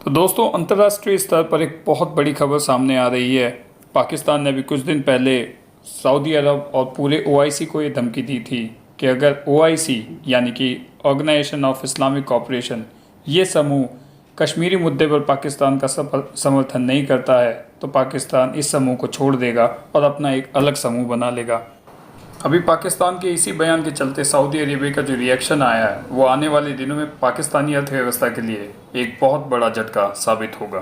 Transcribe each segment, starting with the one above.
तो दोस्तों, अंतर्राष्ट्रीय स्तर पर एक बहुत बड़ी खबर सामने आ रही है। पाकिस्तान ने अभी कुछ दिन पहले सऊदी अरब और पूरे ओआईसी को ये धमकी दी थी कि अगर ओआईसी यानी कि ऑर्गेनाइजेशन ऑफ इस्लामिक कोऑपरेशन ये समूह कश्मीरी मुद्दे पर पाकिस्तान का समर्थन नहीं करता है तो पाकिस्तान इस समूह को छोड़ देगा और अपना एक अलग समूह बना लेगा। अभी पाकिस्तान के इसी बयान के चलते सऊदी अरेबिया का जो रिएक्शन आया है वो आने वाले दिनों में पाकिस्तानी अर्थव्यवस्था के लिए एक बहुत बड़ा झटका साबित होगा।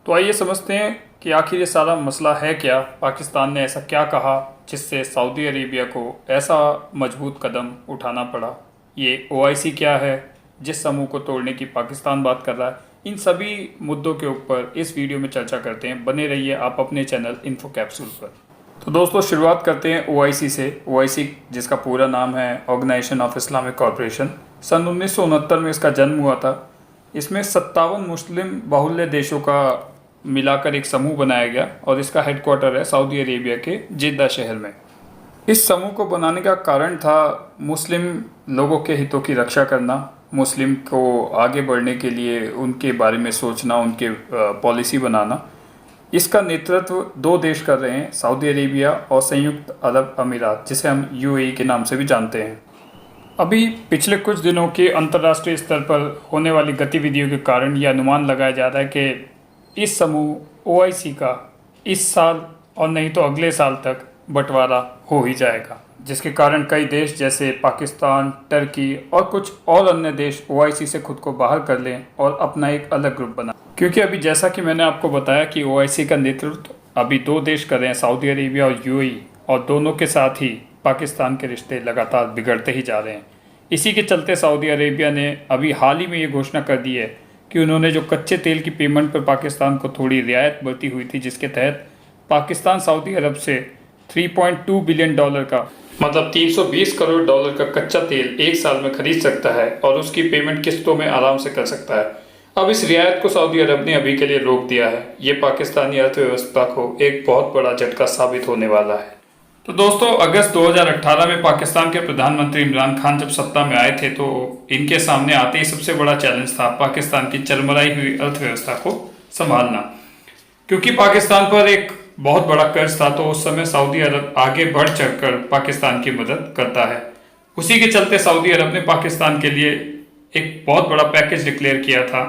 तो आइए समझते हैं कि आखिर ये सारा मसला है क्या, पाकिस्तान ने ऐसा क्या कहा जिससे सऊदी अरेबिया को ऐसा मजबूत कदम उठाना पड़ा। ये ओआईसी क्या है जिस समूह को तोड़ने की पाकिस्तान बात कर रहा है। इन सभी मुद्दों के ऊपर इस वीडियो में चर्चा करते हैं। बने रहिए आप अपने चैनल इन्फो कैप्सूल पर। तो दोस्तों, शुरुआत करते हैं ओआईसी से। ओआईसी जिसका पूरा नाम है ऑर्गेनाइजेशन ऑफ इस्लामिक कोऑपरेशन, सन 1969 में इसका जन्म हुआ था। इसमें 57 मुस्लिम बाहुल्य देशों का मिलाकर एक समूह बनाया गया और इसका हेडक्वार्टर है सऊदी अरेबिया के जिद्दा शहर में। इस समूह को बनाने का कारण था मुस्लिम लोगों के हितों की रक्षा करना, मुस्लिम को आगे बढ़ने के लिए उनके बारे में सोचना, उनके पॉलिसी बनाना। इसका नेतृत्व दो देश कर रहे हैं, सऊदी अरेबिया और संयुक्त अरब अमीरात, जिसे हम यूएई के नाम से भी जानते हैं। अभी पिछले कुछ दिनों के अंतर्राष्ट्रीय स्तर पर होने वाली गतिविधियों के कारण यह अनुमान लगाया जा रहा है कि इस समूह ओआईसी का इस साल और नहीं तो अगले साल तक बंटवारा हो ही जाएगा, जिसके कारण कई देश जैसे पाकिस्तान, टर्की और कुछ और अन्य देश ओआईसी से खुद को बाहर कर लें और अपना एक अलग ग्रुप बना। क्योंकि अभी जैसा कि मैंने आपको बताया कि ओआईसी का नेतृत्व अभी दो देश कर रहे हैं, सऊदी अरेबिया और यूएई, और दोनों के साथ ही पाकिस्तान के रिश्ते लगातार बिगड़ते ही जा रहे हैं। इसी के चलते सऊदी अरेबिया ने अभी हाल ही में ये घोषणा कर दी है कि उन्होंने जो कच्चे तेल की पेमेंट पर पाकिस्तान को थोड़ी रियायत बरती हुई थी, जिसके तहत पाकिस्तान सऊदी अरब से $3.2 बिलियन का मतलब $320 करोड़ का कच्चा तेल एक साल में खरीद सकता है और उसकी पेमेंट किस्तों में आराम से कर सकता है। अब इस रियायत को सऊदी अरब ने अभी के लिए रोक दिया है। ये पाकिस्तानी अर्थव्यवस्था को एक बहुत बड़ा झटका साबित होने वाला है। तो दोस्तों, अगस्त 2018 में पाकिस्तान के प्रधानमंत्री इमरान खान जब सत्ता में आए थे तो इनके सामने आते ही सबसे बड़ा चैलेंज था पाकिस्तान की चरमराई हुई अर्थव्यवस्था को संभालना। क्योंकि पाकिस्तान पर एक बहुत बड़ा कर्ज था तो उस समय सऊदी अरब आगे बढ़ चढ़कर पाकिस्तान की मदद करता है। उसी के चलते सऊदी अरब ने पाकिस्तान के लिए एक बहुत बड़ा पैकेज डिक्लेयर किया था,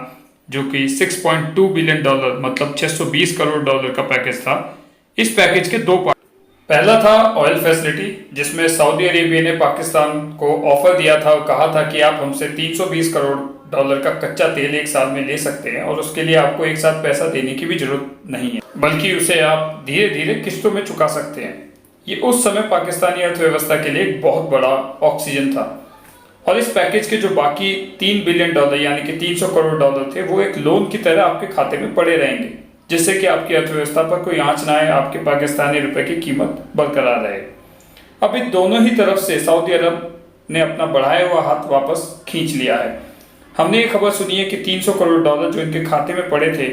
जो कि $6.2 बिलियन मतलब $620 करोड़ का पैकेज था। इस पैकेज के दो पार्ट, पहला था ऑयल फैसिलिटी, जिसमें सऊदी अरेबिया ने पाकिस्तान को ऑफर दिया था और कहा था कि आप हमसे $320 करोड़ का कच्चा तेल एक साल में ले सकते हैं और उसके लिए आपको एक साथ पैसा देने की भी जरूरत नहीं है, बल्कि उसे आप धीरे धीरे किस्तों में चुका सकते हैं। ये उस समय पाकिस्तानी अर्थव्यवस्था के लिए एक बहुत बड़ा ऑक्सीजन था। और इस पैकेज के जो बाकी $3 बिलियन यानी कि $300 करोड़ थे, वो एक लोन की तरह आपके खाते में पड़े रहेंगे, जिससे कि आपकी अर्थव्यवस्था पर कोई आंच ना आए, आपके पाकिस्तानी रुपए की कीमत बरकरार रहे। अब इन दोनों ही तरफ से सऊदी अरब ने अपना बढ़ाया हुआ हाथ वापस खींच लिया है। हमने ये खबर सुनी है कि $300 करोड़ जो इनके खाते में पड़े थे,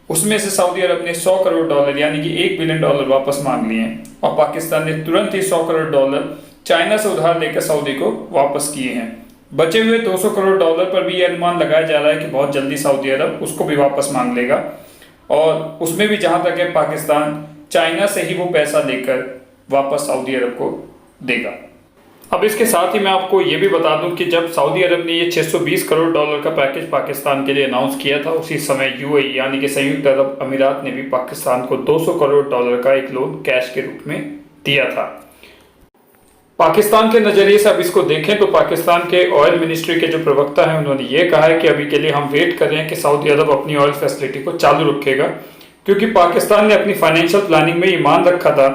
उसमें से सऊदी अरब ने $100 करोड़ यानी कि $1 बिलियन वापस मांग लिए हैं और पाकिस्तान ने तुरंत ही $100 करोड़ चाइना से उधार लेकर सऊदी को वापस किए हैं। बचे हुए $200 करोड़ पर भी यह अनुमान लगाया जा रहा है कि बहुत जल्दी सऊदी अरब उसको भी वापस मांग लेगा और उसमें भी जहां तक है पाकिस्तान चाइना से ही वो पैसा लेकर वापस सऊदी अरब को देगा। अब इसके साथ ही मैं आपको ये भी बता दूं कि जब सऊदी अरब ने ये $620 करोड़ का पैकेज पाकिस्तान के लिए अनाउंस किया था, उसी समय यूएई यानी कि संयुक्त अरब अमीरात ने भी पाकिस्तान को $200 करोड़ का एक लोन कैश के रूप में दिया था। पाकिस्तान के नज़रिए से अब इसको देखें तो पाकिस्तान के ऑयल मिनिस्ट्री के जो प्रवक्ता हैं उन्होंने ये कहा है कि अभी के लिए हम वेट कर रहे हैं कि सऊदी अरब अपनी ऑयल फैसिलिटी को चालू रखेगा, क्योंकि पाकिस्तान ने अपनी फाइनेंशियल प्लानिंग में ये मान रखा था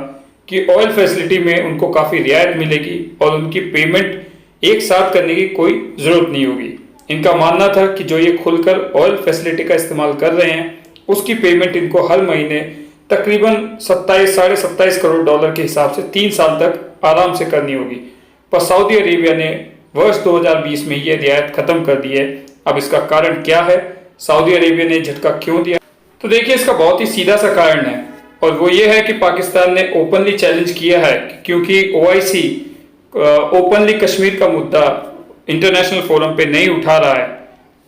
कि ऑयल फैसिलिटी में उनको काफ़ी रियायत मिलेगी और उनकी पेमेंट एक साथ करने की कोई ज़रूरत नहीं होगी। इनका मानना था कि जो ये खुलकर ऑयल फैसिलिटी का इस्तेमाल कर रहे हैं उसकी पेमेंट इनको हर महीने तकरीबन 27-27.5 करोड़ के हिसाब से 3 साल तक आराम से करनी होगी। पर सऊदी अरेबिया ने वर्ष 2020 में ये रियायत खत्म कर दी है। अब इसका कारण क्या है, सऊदी अरेबिया ने झटका क्यों दिया? तो देखिए, इसका बहुत ही सीधा सा कारण है और वो ये है कि पाकिस्तान ने ओपनली चैलेंज किया है, क्योंकि ओआईसी ओपनली कश्मीर का मुद्दा इंटरनेशनल फोरम पे नहीं उठा रहा है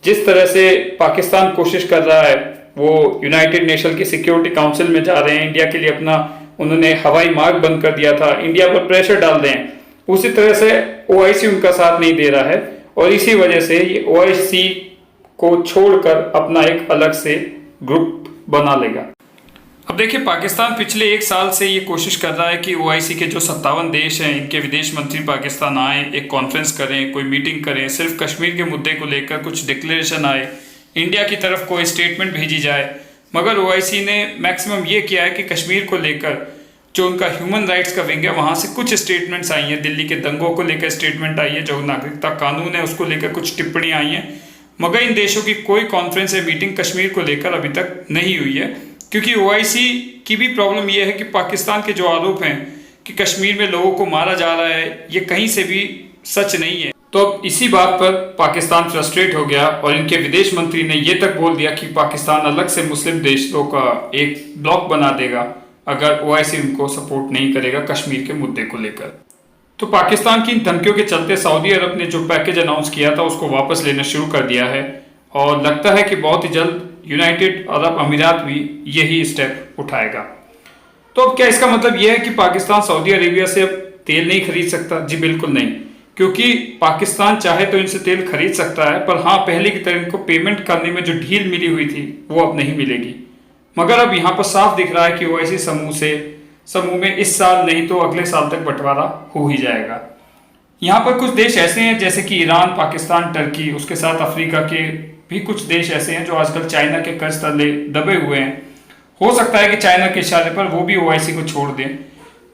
जिस तरह से पाकिस्तान कोशिश कर रहा है, वो यूनाइटेड नेशन की सिक्योरिटी काउंसिल में जा रहे हैं, इंडिया के लिए अपना उन्होंने हवाई मार्ग बंद कर दिया था, इंडिया पर प्रेशर डाल रहे हैं। उसी तरह से ओआईसी उनका साथ नहीं दे रहा है और इसी वजह से ये ओआईसी को छोड़कर अपना एक अलग से ग्रुप बना लेगा। अब देखिए, पाकिस्तान पिछले 1 साल से ये कोशिश कर रहा है कि ओआईसी के जो 57 देश हैं, इनके विदेश मंत्री पाकिस्तान आए, एक कॉन्फ्रेंस करें, कोई मीटिंग करें, सिर्फ कश्मीर के मुद्दे को लेकर कुछ डिक्लेरेशन आए, इंडिया की तरफ कोई स्टेटमेंट भेजी जाए। मगर ओआईसी ने मैक्सिमम ये किया है कि कश्मीर को लेकर जो उनका ह्यूमन राइट्स का विंग है, वहाँ से कुछ स्टेटमेंट्स आई हैं। दिल्ली के दंगों को लेकर स्टेटमेंट आई है, जो नागरिकता कानून है उसको लेकर कुछ टिप्पणियाँ आई हैं। मगर इन देशों की कोई कॉन्फ्रेंस या मीटिंग कश्मीर को लेकर अभी तक नहीं हुई है, क्योंकि ओआईसी की भी प्रॉब्लम यह है कि पाकिस्तान के जो आरोप हैं कि कश्मीर में लोगों को मारा जा रहा है, ये कहीं से भी सच नहीं है। तो अब इसी बात पर पाकिस्तान फ्रस्ट्रेट हो गया और इनके विदेश मंत्री ने ये तक बोल दिया कि पाकिस्तान अलग से मुस्लिम देशों का एक ब्लॉक बना देगा अगर ओआईसी उनको सपोर्ट नहीं करेगा कश्मीर के मुद्दे को लेकर। तो पाकिस्तान की इन धमकियों के चलते सऊदी अरब ने जो पैकेज अनाउंस किया था उसको वापस लेना शुरू कर दिया है और लगता है कि बहुत ही जल्द यूनाइटेड अरब अमीरात भी यही स्टेप उठाएगा। तो अब क्या इसका मतलब यह है कि पाकिस्तान सऊदी अरेबिया से अब तेल नहीं खरीद सकता? जी बिल्कुल नहीं, क्योंकि पाकिस्तान चाहे तो इनसे तेल खरीद सकता है, पर हाँ, पहले की तरह इनको पेमेंट करने में जो ढील मिली हुई थी वो अब नहीं मिलेगी। मगर अब यहाँ पर साफ दिख रहा है कि ओआईसी समूह में इस साल नहीं तो अगले साल तक बंटवारा हो ही जाएगा। यहाँ पर कुछ देश ऐसे हैं जैसे कि ईरान, पाकिस्तान, टर्की, उसके साथ अफ्रीका के भी कुछ देश ऐसे हैं जो आजकल चाइना के कर्ज तले दबे हुए हैं। हो सकता है कि चाइना के इशारे पर वो भी ओआईसी को छोड़ दें,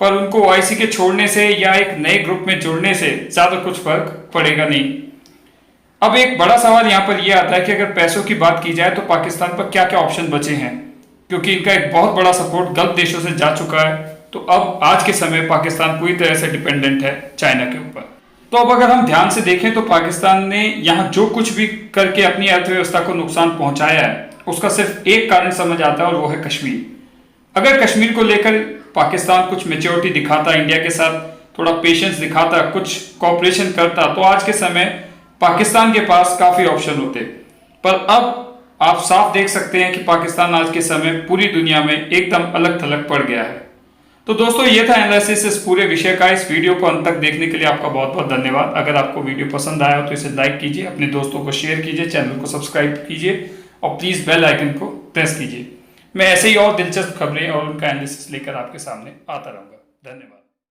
पर उनको ओआईसी के छोड़ने से या एक नए ग्रुप में जुड़ने से ज्यादा कुछ फर्क पड़ेगा नहीं। अब एक बड़ा सवाल यहाँ पर यह आता है कि अगर पैसों की बात की जाए तो पाकिस्तान पर क्या क्या ऑप्शन बचे हैं, क्योंकि इनका एक बहुत बड़ा सपोर्ट गल्फ देशों से जा चुका है। तो अब आज के समय पाकिस्तान पूरी तरह से डिपेंडेंट है चाइना के ऊपर। तो अब अगर हम ध्यान से देखें तो पाकिस्तान ने यहाँ जो कुछ भी करके अपनी अर्थव्यवस्था को नुकसान पहुंचाया है, उसका सिर्फ एक कारण समझ आता है और वो है कश्मीर। अगर कश्मीर को लेकर पाकिस्तान कुछ मैच्योरिटी दिखाता, इंडिया के साथ थोड़ा पेशेंस दिखाता, कुछ कॉपरेशन करता, तो आज के समय पाकिस्तान के पास काफी ऑप्शन होते। पर अब आप साफ देख सकते हैं कि पाकिस्तान आज के समय पूरी दुनिया में एकदम अलग थलग पड़ गया है। तो दोस्तों, ये था एनालिसिस इस पूरे विषय का। इस वीडियो को अंत तक देखने के लिए आपका बहुत बहुत धन्यवाद। अगर आपको वीडियो पसंद आया हो तो इसे लाइक कीजिए, अपने दोस्तों को शेयर कीजिए, चैनल को सब्सक्राइब कीजिए और प्लीज बेल आइकन को प्रेस कीजिए। मैं ऐसे ही और दिलचस्प खबरें और उनका एनालिसिस लेकर आपके सामने आता रहूंगा। धन्यवाद।